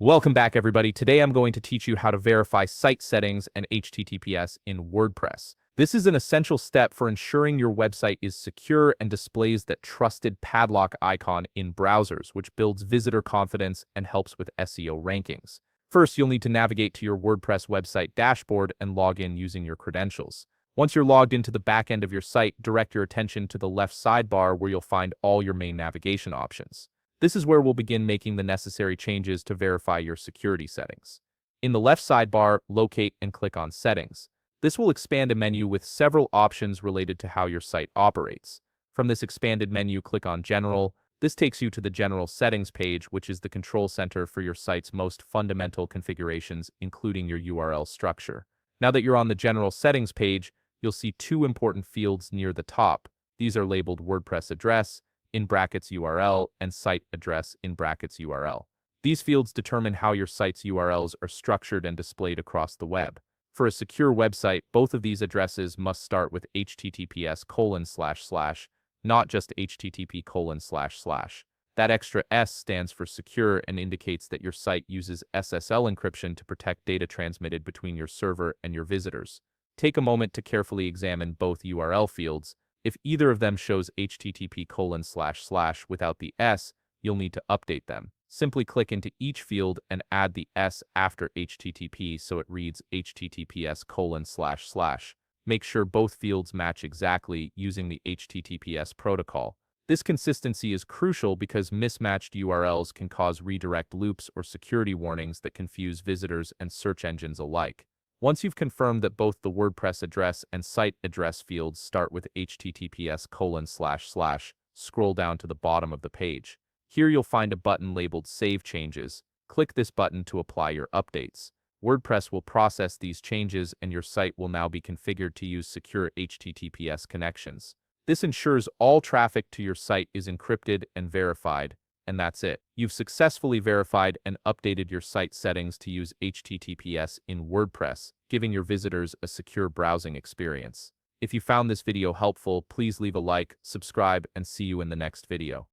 Welcome back, everybody. Today I'm going to teach you how to verify site settings and HTTPS in WordPress. This is an essential step for ensuring your website is secure and displays that trusted padlock icon in browsers, which builds visitor confidence and helps with SEO rankings. First, you'll need to navigate to your WordPress website dashboard and log in using your credentials. Once you're logged into the back end of your site, direct your attention to the left sidebar where you'll find all your main navigation options. This is where we'll begin making the necessary changes to verify your security settings. In the left sidebar, locate and click on Settings. This will expand a menu with several options related to how your site operates. From this expanded menu, click on General. This takes you to the General Settings page, which is the control center for your site's most fundamental configurations, including your URL structure. Now that you're on the General Settings page, you'll see two important fields near the top. These are labeled WordPress address in brackets URL and site address in brackets URL. These fields determine how your site's URLs are structured and displayed across the web. For a secure website, both of these addresses must start with https:// not just http://. That extra S stands for secure and indicates that your site uses SSL encryption to protect data transmitted between your server and your visitors. Take a moment to carefully examine both URL fields. If either of them shows http:// without the S, you'll need to update them. Simply click into each field and add the S after HTTP so it reads https://. Make sure both fields match exactly using the HTTPS protocol. This consistency is crucial because mismatched URLs can cause redirect loops or security warnings that confuse visitors and search engines alike. Once you've confirmed that both the WordPress address and site address fields start with https://, scroll down to the bottom of the page. Here you'll find a button labeled Save Changes. Click this button to apply your updates. WordPress will process these changes and your site will now be configured to use secure HTTPS connections. This ensures all traffic to your site is encrypted and verified. And that's it. You've successfully verified and updated your site settings to use HTTPS in WordPress, giving your visitors a secure browsing experience. If you found this video helpful, please leave a like, subscribe, and see you in the next video.